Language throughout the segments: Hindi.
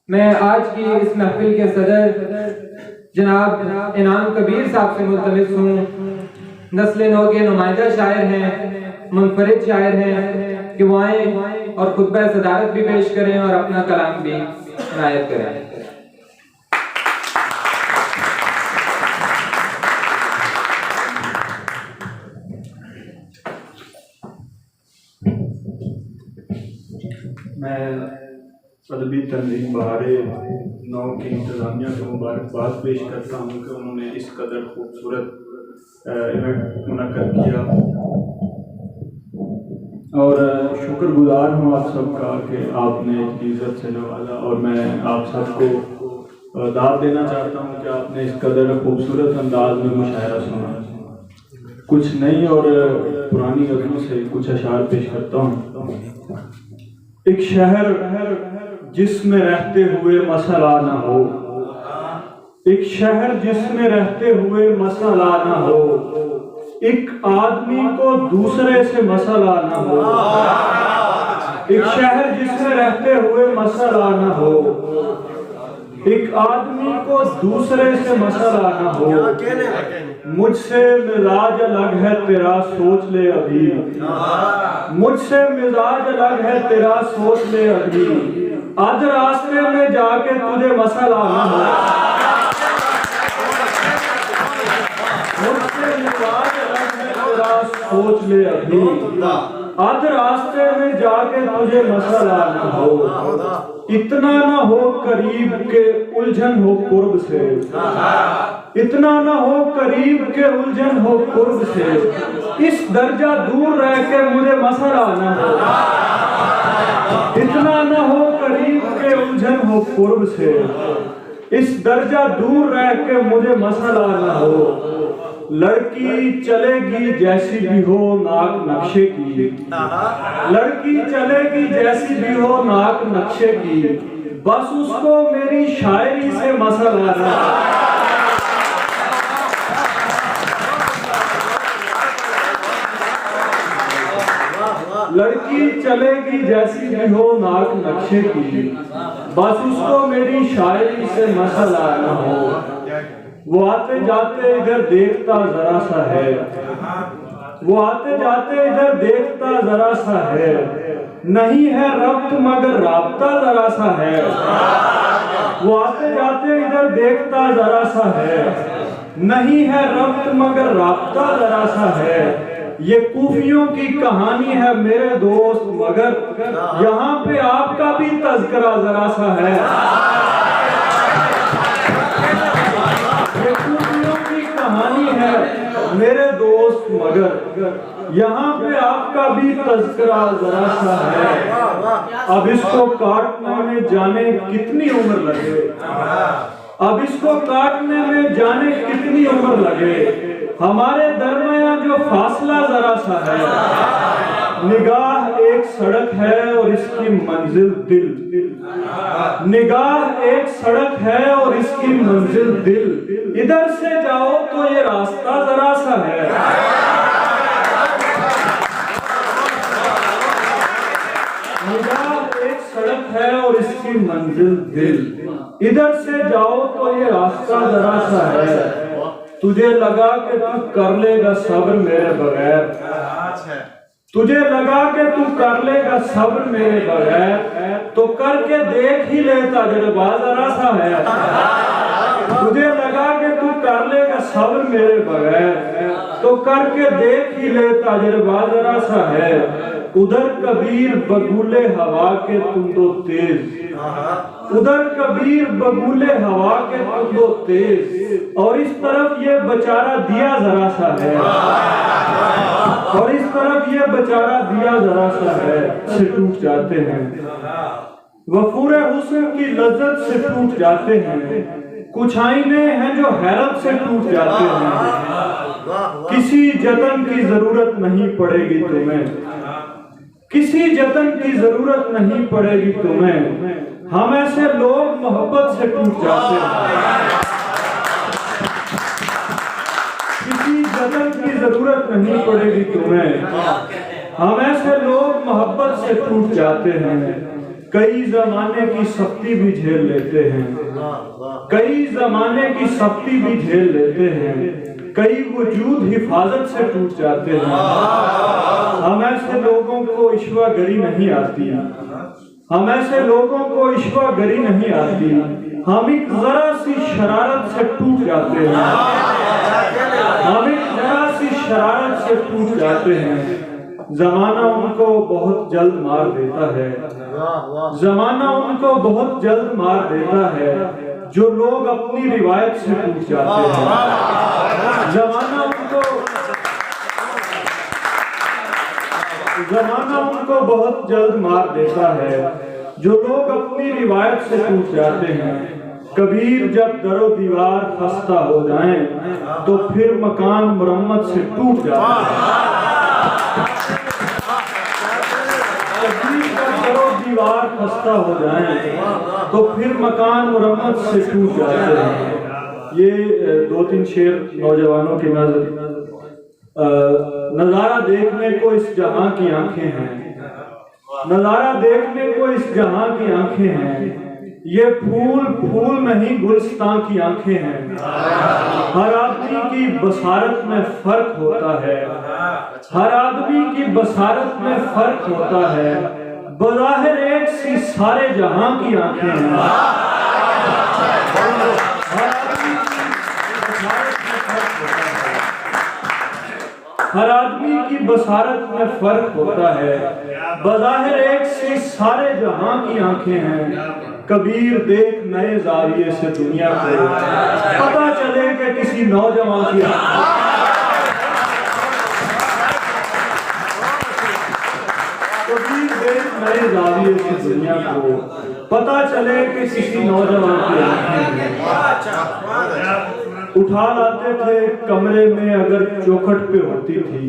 मैं आज की इस महफिल के सदर जनाब इनाम कबीर साहब से मुल्तमिस हूँ। नस्ल नौ के नुमाइंदा शायर हैं, मुनफरिद शायर हैं कि वो आए और खुतबा सदारत भी पेश करें और अपना कलाम भी इनायत करें। मैं अदबी तंजीम बहारे नौ की इंतज़ामिया को मुबारकबाद पेश करता हूँ कि उन्होंने इस कदर खूबसूरत इवेंट मुनक्कद किया और शुक्रगुजार हूँ आप सबका कि आपने इतनी इज़्ज़त से नवाजा। और मैं आप सबको दाद देना चाहता हूँ कि आपने इस कदर खूबसूरत अंदाज में मुशायरा सुना। कुछ नई और पुरानी गज़लों से कुछ अशार पेश करता हूँ। एक शहर जिसमें रहते हुए मसला ना हो, एक शहर जिसमें रहते हुए मसला ना हो, एक आदमी को दूसरे से मसला ना हो। एक शहर जिसमें रहते हुए मसला ना हो, एक आदमी को दूसरे से मसला ना हो। मुझसे मिजाज अलग है तेरा सोच ले अभी, मुझसे मिजाज अलग है तेरा सोच ले अभी। आज रास्ते में जाके तुझे मसला ना हो, मुझसे मिजाज अलग है तेरा सोच ले अभी। आज रास्ते में जाके तुझे मसला ना हो। इतना ना हो करीब के उलझन हो कुर्ब से, इतना ना हो करीब के उलझन हो कुर्ब से। इस दर्जा दूर रह के मुझे मसला ना हो, इतना ना हो करीब के उलझन हो कुर्ब से। इस दर्जा दूर रह के मुझे मसला ना हो। लड़की चलेगी जैसी भी हो नाक नक्शे की, लड़की चलेगी जैसी भी हो नाक नक्शे की। बस उसको मेरी शायरी से मसला ना, लड़की चलेगी जैसी भी हो नाक नक्शे की। बस उसको मेरी शायरी से मसला ना हो। वो आते जाते इधर देखता जरा सा है, वो आते जाते इधर देखता जरा सा है। नहीं है रब्त मगर राब्ता जरा सा है। वो आते जाते इधर देखता जरा सा है। नहीं है रब्त मगर राब्ता जरा सा है। ये कूफियों की कहानी है मेरे दोस्त, मगर यहाँ पे आपका भी तज़किरा जरा सा है। ये कूफियों की कहानी है मेरे दोस्त, मगर यहाँ पे आपका भी तज़किरा जरा सा है। अब इसको काटने में जाने कितनी उम्र लगे, अब इसको काटने में जाने कितनी उम्र लगे। हमारे दरमियां जो फासला जरा सा है। निगाह एक सड़क है और इसकी मंजिल दिल, निगाह एक सड़क है और इसकी मंजिल दिल। इधर से जाओ तो ये रास्ता जरा सा है। निगाह एक सड़क है और इसकी मंजिल दिल। इधर से जाओ तो ये रास्ता जरा सा है। तुझे लगा कि तू कर लेगा सब्र मेरे बगैर, तुझे लगा कि तू कर लेगा सब्र मेरे बगैर, तो करके देख ही ले तजुर्बा जरा सा है। तुझे लगा कि तू कर लेगा सब्र मेरे बगैर, तो करके देख ही ले तजुर्बा जरा सा है। उधर कबीर बगुले हवा के तुम दो तेज, उधर कबीर बगुले हवा के तुम दो तेज। और इस तरफ ये बेचारा दिया जरा सा है, और इस तरफ ये बेचारा दिया जरा सा है। से टूट जाते हैं वफूरे हुस्न की लज्जत से टूट जाते हैं। कुछ आईने हैं जो हैरत से टूट जाते हैं। किसी जतन की जरूरत नहीं पड़ेगी तुम्हें, किसी जतन की जरूरत नहीं पड़ेगी तुम्हें। हम ऐसे लोग मोहब्बत से टूट जाते हैं। किसी जतन की जरूरत नहीं पड़ेगी तुम्हें। हम ऐसे लोग मोहब्बत से टूट जाते हैं। कई जमाने की सख्ती भी झेल लेते हैं, कई जमाने की सख्ती भी झेल लेते हैं, कई वजूद हिफाजत से टूट जाते हैं। हम ऐसे लोगों को ईश्वरगरी नहीं आती, हम ऐसे लोगों को ईश्वरगरी नहीं आती, हम एक जरा सी शरारत से टूट जाते हैं, हम एक जरा सी शरारत से टूट जाते हैं। जमाना उनको बहुत जल्द मार देता है, जमाना उनको बहुत जल्द मार देता है जो लोग अपनी रिवायत से टूट जाते हैं। जमाना उनको बहुत जल्द मार देता है जो लोग अपनी रिवायत से टूट जाते हैं। कबीर जब दरो दीवार खस्ता हो जाएं तो फिर मकान मुरम्मत से टूट जाता है। कबीर जब दरो दीवार खस्ता हो जाएं तो फिर मकान मुरम्मत से टूट जाते हैं। ये 2-3 शेर नौजवानों की नजारा देखने को इस जहां की आंखें हैं, नजारा देखने को इस जहां की आंखें हैं। ये फूल फूल नहीं गुलस्तां की आंखें हैं। हर आदमी की बसारत में फर्क होता है, हर आदमी की बसारत में फर्क होता है। बज़ाहिर एक सी सारे जहां की आंखें हैं। हर आदमी की बसारत में फर्क होता है। बज़ाहिर एक सी सारे जहां की आंखें हैं। कबीर देख नए ज़ाविये से दुनिया को, पता चले कि किसी नौजवान की कबीर देख नए ज़ाविये से दुनिया को, पता चले कि किसी नौजवान की आंखें हैं। उठा लाते थे कमरे में अगर चौखट पे होती थी,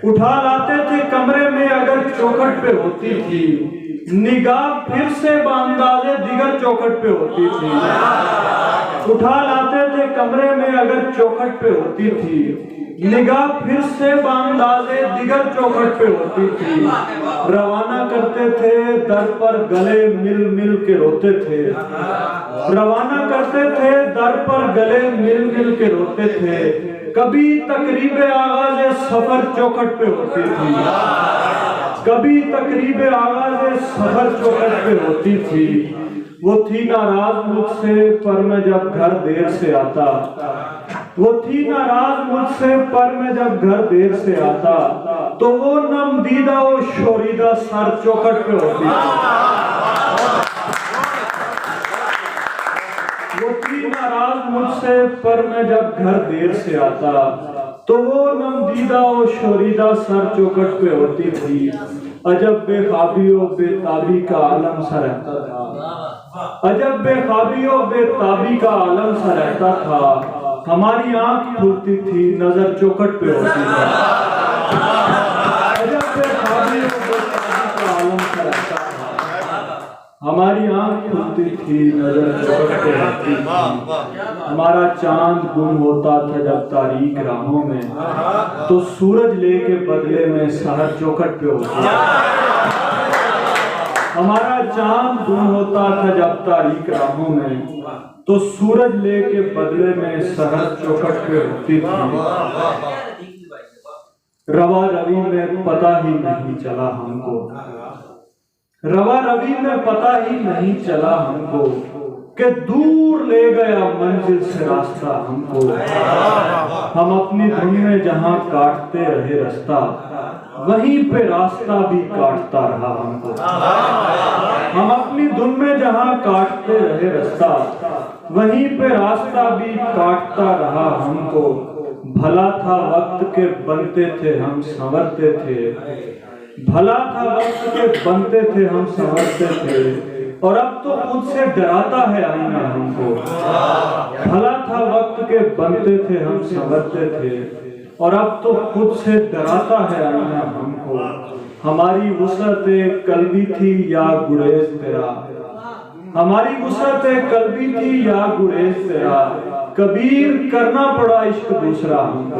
उठा लाते थे कमरे में अगर चौखट पे होती थी। निगाह फिर से बांदाज़े दिगर चौखट पे होती थी। उठा लाते थे कमरे में अगर चौखट पे होती थी। निगाह फिर से बांदाज़े दिगर चौखट पे होती थी। रवाना करते थे दर पर गले मिल मिल के रोते थे। रवाना करते थे दर पर गले मिल मिल के रोते थे। कभी तकरीबे आगाज़े सफर चौखट पे होती थी, कभी तकरीबे आगाज़े सफर चौखट पे होती थी। वो थी नाराज मुझसे पर मैं जब घर देर से आता, वो थी नाराज मुझसे पर मैं जब घर देर से आता, तो वो नमदीदा और शोरीदा सर चौखट पे होती थी। वो थी नाराज मुझसे पर मैं जब घर देर से आता, तो वो नमदीदा और शोरीदा सर चौखट पे होती थी। अजब बेख्वाबी और बेताबी का आलम सा रहता था, अजब बेख्वाबी और बेताबी का आलम सा रहता था। हमारी आंख खुलती थी नजर चौखट पे होती थी। अजब बेख्वाबी और बेताबी का आलम सा रहता था। हमारी आंख खुलती थी नजर चौखट पे होती थी। हमारा चांद गुम होता था जब तारीक राहों में, तो सूरज लेके बदले में सहर चौखट पे होती। हमारा चांद गुम होता था जब तारीक राहों में, तो सूरज लेके बदले में सहर चौखट पे होती थी। रवा रवि में पता ही नहीं चला हमको, रवा रवि में पता ही नहीं चला हमको, कि दूर ले गया मंजिल से रास्ता हमको। हम अपनी धुन में जहां काटते रहे रास्ता, वहीं पे रास्ता भी काटता रहा हमको। हम अपनी धुन में जहां काटते रहे रास्ता, वहीं पे रास्ता भी काटता रहा हमको। भला था वक्त के बनते थे हम संवरते थे, भला था वक्त के बनते थे हम संवरते थे, और अब तो खुद से डराता है आईना हमको। भला था वक्त के बनते थे हम संवरते थे, और अब तो खुद से डराता है आईना हमको। हमारी वुसअते कल्बी थी या गुरेज तेरा, हमारी वुसअते कल्बी थी या गुरेज तेरा। कबीर करना पड़ा इश्क दूसरा हमको।